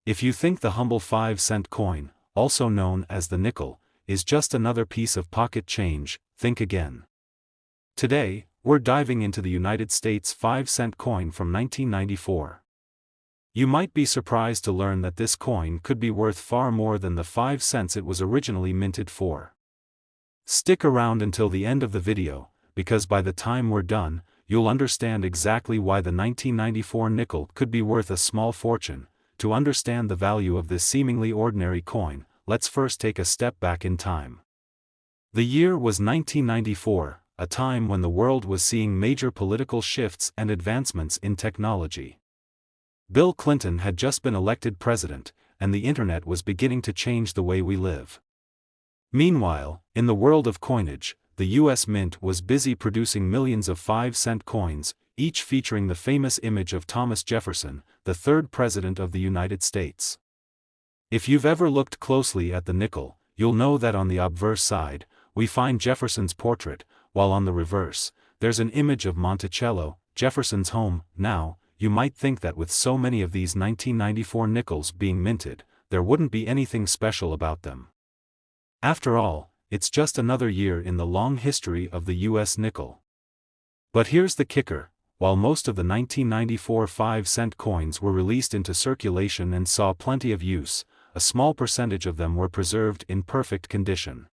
If you think the humble 5-cent coin, also known as the nickel, is just another piece of pocket change, think again. Today, we're diving into the United States 5-cent coin from 1994. You might be surprised to learn that this coin could be worth far more than the 5 cents it was originally minted for. Stick around until the end of the video, because by the time we're done, you'll understand exactly why the 1994 nickel could be worth a small fortune. To understand the value of this seemingly ordinary coin, let's first take a step back in time. The year was 1994, a time when the world was seeing major political shifts and advancements in technology. Bill Clinton had just been elected president, and the internet was beginning to change the way we live. Meanwhile, in the world of coinage, the U.S. Mint was busy producing millions of 5-cent coins, each featuring the famous image of Thomas Jefferson, the third president of the United States. If you've ever looked closely at the nickel, you'll know that on the obverse side, we find Jefferson's portrait, while on the reverse, there's an image of Monticello, Jefferson's home. Now, you might think that with so many of these 1994 nickels being minted, there wouldn't be anything special about them. After all, it's just another year in the long history of the U.S. nickel. But here's the kicker: while most of the 1994 5-cent coins were released into circulation and saw plenty of use, a small percentage of them were preserved in perfect condition.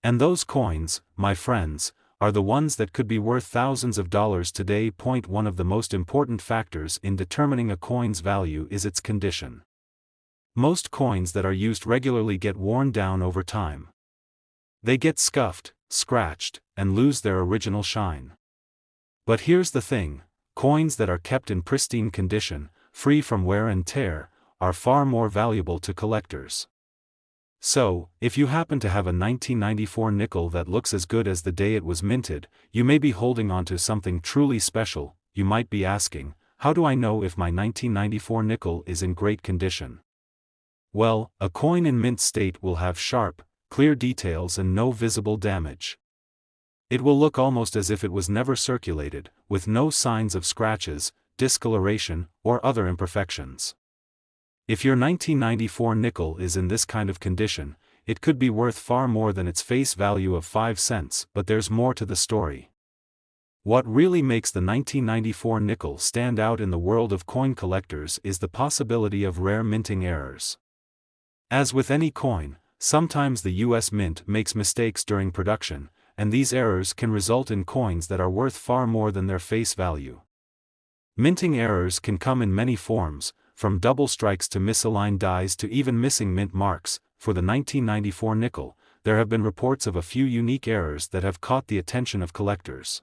And those coins, my friends, are the ones that could be worth thousands of dollars today. One of the most important factors in determining a coin's value is its condition. Most coins that are used regularly get worn down over time. They get scuffed, scratched, and lose their original shine. But here's the thing: coins that are kept in pristine condition, free from wear and tear, are far more valuable to collectors. So, if you happen to have a 1994 nickel that looks as good as the day it was minted, you may be holding onto something truly special. You might be asking, how do I know if my 1994 nickel is in great condition? Well, a coin in mint state will have sharp, clear details and no visible damage. It will look almost as if it was never circulated, with no signs of scratches, discoloration, or other imperfections. If your 1994 nickel is in this kind of condition, it could be worth far more than its face value of 5 cents, but there's more to the story. What really makes the 1994 nickel stand out in the world of coin collectors is the possibility of rare minting errors. As with any coin, sometimes the US Mint makes mistakes during production, and these errors can result in coins that are worth far more than their face value. Minting errors can come in many forms, from double strikes to misaligned dies to even missing mint marks. For the 1994 nickel, there have been reports of a few unique errors that have caught the attention of collectors.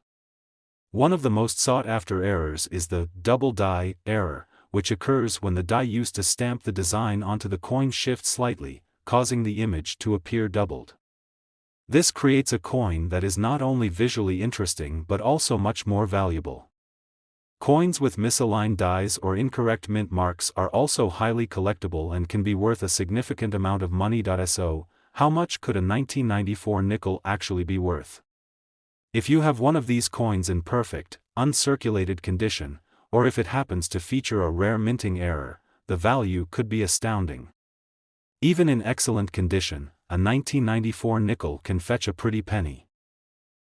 One of the most sought-after errors is the double die error, which occurs when the die used to stamp the design onto the coin shifts slightly, causing the image to appear doubled. This creates a coin that is not only visually interesting but also much more valuable. Coins with misaligned dies or incorrect mint marks are also highly collectible and can be worth a significant amount of money. So, how much could a 1994 nickel actually be worth? If you have one of these coins in perfect, uncirculated condition, or if it happens to feature a rare minting error, the value could be astounding. Even in excellent condition, a 1994 nickel can fetch a pretty penny.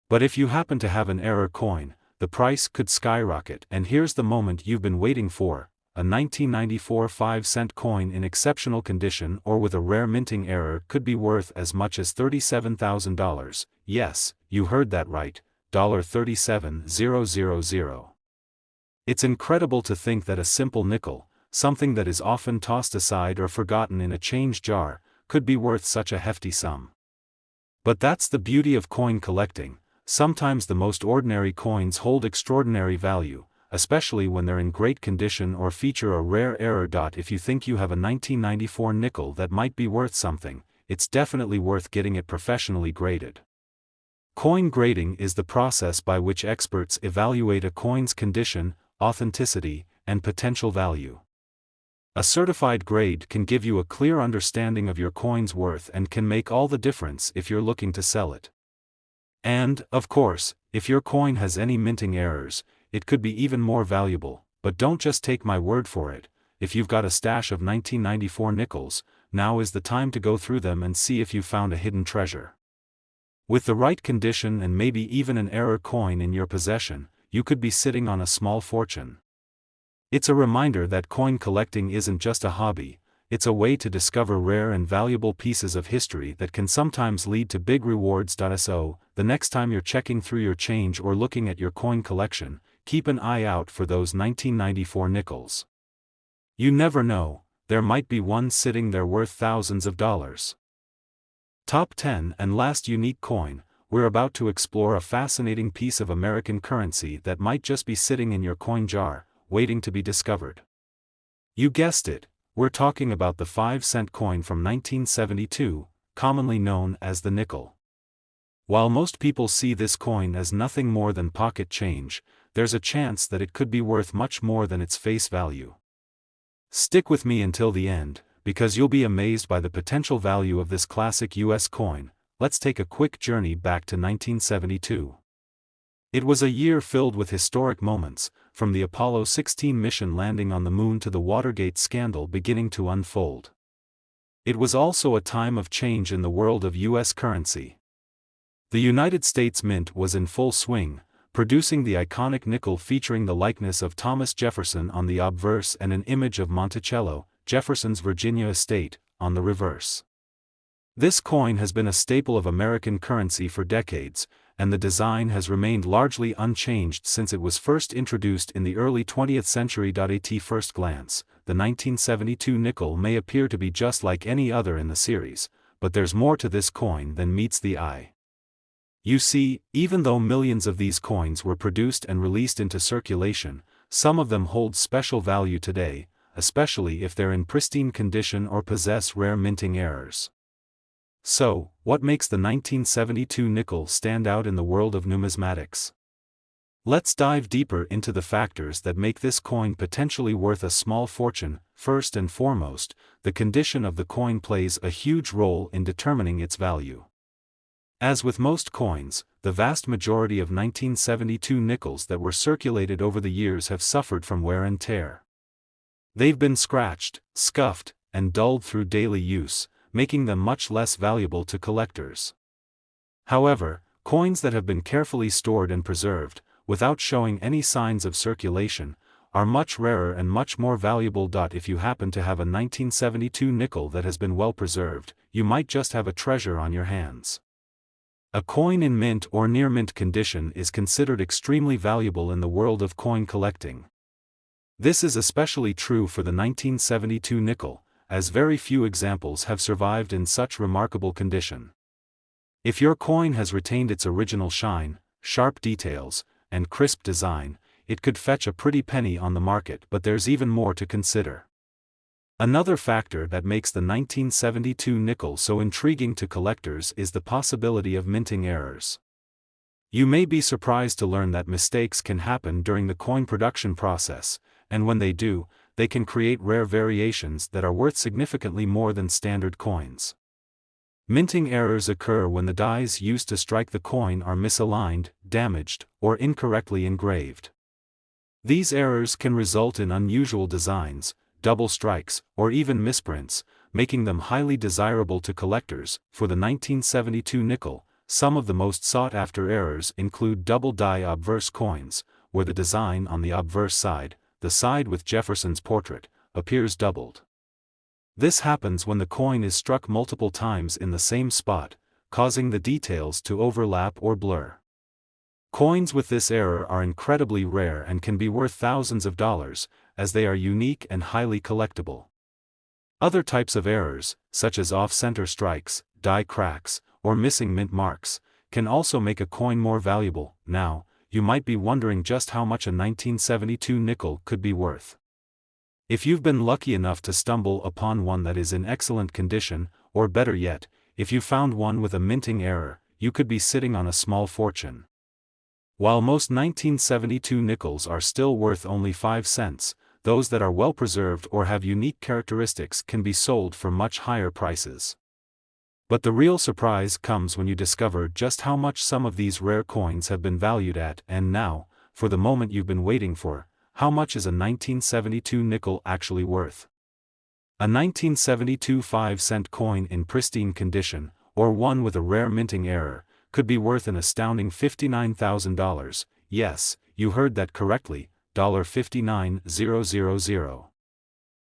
But if you happen to have an error coin, the price could skyrocket. And here's the moment you've been waiting for: a 1994 5-cent coin in exceptional condition or with a rare minting error could be worth as much as $37,000. Yes, you heard that right, $37,000. It's incredible to think that a simple nickel, something that is often tossed aside or forgotten in a change jar, could be worth such a hefty sum. But that's the beauty of coin collecting. Sometimes the most ordinary coins hold extraordinary value, especially when they're in great condition or feature a rare error. If you think you have a 1994 nickel that might be worth something, it's definitely worth getting it professionally graded. Coin grading is the process by which experts evaluate a coin's condition, authenticity, and potential value. A certified grade can give you a clear understanding of your coin's worth and can make all the difference if you're looking to sell it. And, of course, if your coin has any minting errors, it could be even more valuable. But don't just take my word for it. If you've got a stash of 1994 nickels, now is the time to go through them and see if you found a hidden treasure. With the right condition and maybe even an error coin in your possession, you could be sitting on a small fortune. It's a reminder that coin collecting isn't just a hobby, it's a way to discover rare and valuable pieces of history that can sometimes lead to big rewards. So, the next time you're checking through your change or looking at your coin collection, keep an eye out for those 1994 nickels. You never know, there might be one sitting there worth thousands of dollars. Top 10 and last unique coin. We're about to explore a fascinating piece of American currency that might just be sitting in your coin jar, waiting to be discovered. You guessed it, we're talking about the 5-cent coin from 1972, commonly known as the nickel. While most people see this coin as nothing more than pocket change, there's a chance that it could be worth much more than its face value. Stick with me until the end, because you'll be amazed by the potential value of this classic US coin. Let's take a quick journey back to 1972. It was a year filled with historic moments, from the Apollo 16 mission landing on the moon to the Watergate scandal beginning to unfold. It was also a time of change in the world of US currency. The United States Mint was in full swing, producing the iconic nickel featuring the likeness of Thomas Jefferson on the obverse and an image of Monticello, Jefferson's Virginia estate, on the reverse. This coin has been a staple of American currency for decades, and the design has remained largely unchanged since it was first introduced in the early 20th century. At first glance, the 1972 nickel may appear to be just like any other in the series, but there's more to this coin than meets the eye. You see, even though millions of these coins were produced and released into circulation, some of them hold special value today, especially if they're in pristine condition or possess rare minting errors. So, what makes the 1972 nickel stand out in the world of numismatics? Let's dive deeper into the factors that make this coin potentially worth a small fortune. First and foremost, the condition of the coin plays a huge role in determining its value. As with most coins, the vast majority of 1972 nickels that were circulated over the years have suffered from wear and tear. They've been scratched, scuffed, and dulled through daily use, making them much less valuable to collectors. However, coins that have been carefully stored and preserved, without showing any signs of circulation, are much rarer and much more valuable. If you happen to have a 1972 nickel that has been well preserved, you might just have a treasure on your hands. A coin in mint or near mint condition is considered extremely valuable in the world of coin collecting. This is especially true for the 1972 nickel, as very few examples have survived in such remarkable condition. If your coin has retained its original shine, sharp details, and crisp design, it could fetch a pretty penny on the market. But there's even more to consider. Another factor that makes the 1972 nickel so intriguing to collectors is the possibility of minting errors. You may be surprised to learn that mistakes can happen during the coin production process, and when they do, they can create rare variations that are worth significantly more than standard coins. Minting errors occur when the dies used to strike the coin are misaligned, damaged, or incorrectly engraved. These errors can result in unusual designs, double strikes, or even misprints, making them highly desirable to collectors. For the 1972 nickel, some of the most sought-after errors include double die obverse coins, where the design on the obverse side, the side with Jefferson's portrait, appears doubled. This happens when the coin is struck multiple times in the same spot, causing the details to overlap or blur. Coins with this error are incredibly rare and can be worth thousands of dollars, as they are unique and highly collectible. Other types of errors, such as off-center strikes, die cracks, or missing mint marks, can also make a coin more valuable. Now, you might be wondering just how much a 1972 nickel could be worth. If you've been lucky enough to stumble upon one that is in excellent condition, or better yet, if you found one with a minting error, you could be sitting on a small fortune. While most 1972 nickels are still worth only 5 cents, those that are well preserved or have unique characteristics can be sold for much higher prices. But the real surprise comes when you discover just how much some of these rare coins have been valued at. And now, for the moment you've been waiting for, how much is a 1972 nickel actually worth? A 1972 5-cent coin in pristine condition, or one with a rare minting error, could be worth an astounding $59,000. Yes, you heard that correctly, $59,000.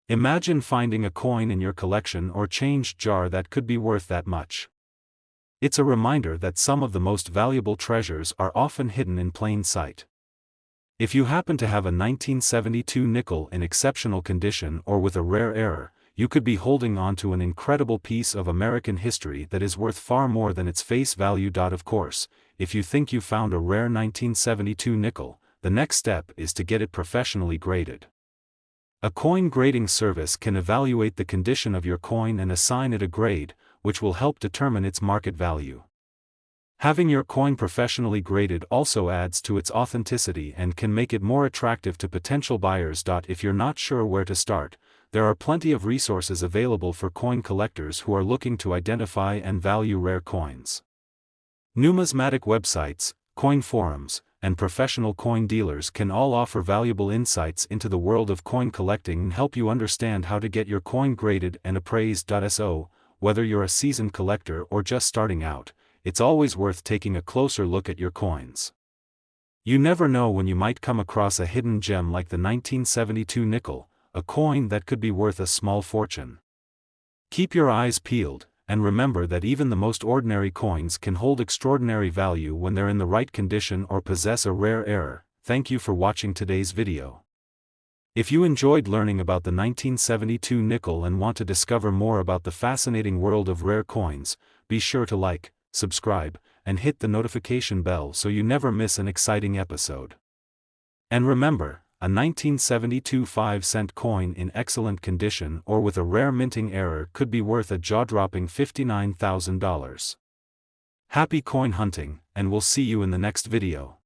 Imagine finding a coin in your collection or change jar that could be worth that much. It's a reminder that some of the most valuable treasures are often hidden in plain sight. If you happen to have a 1972 nickel in exceptional condition or with a rare error, you could be holding on to an incredible piece of American history that is worth far more than its face value. Of course, if you think you found a rare 1972 nickel, the next step is to get it professionally graded. A coin grading service can evaluate the condition of your coin and assign it a grade, which will help determine its market value. Having your coin professionally graded also adds to its authenticity and can make it more attractive to potential buyers. If you're not sure where to start, there are plenty of resources available for coin collectors who are looking to identify and value rare coins. Numismatic websites, coin forums, and professional coin dealers can all offer valuable insights into the world of coin collecting and help you understand how to get your coin graded and appraised. So, whether you're a seasoned collector or just starting out, it's always worth taking a closer look at your coins. You never know when you might come across a hidden gem like the 1972 nickel, a coin that could be worth a small fortune. Keep your eyes peeled, and remember that even the most ordinary coins can hold extraordinary value when they're in the right condition or possess a rare error. Thank you for watching today's video. If you enjoyed learning about the 1972 nickel and want to discover more about the fascinating world of rare coins, be sure to like, subscribe, and hit the notification bell so you never miss an exciting episode. And remember, a 1972 5-cent coin in excellent condition or with a rare minting error could be worth a jaw-dropping $59,000. Happy coin hunting, and we'll see you in the next video.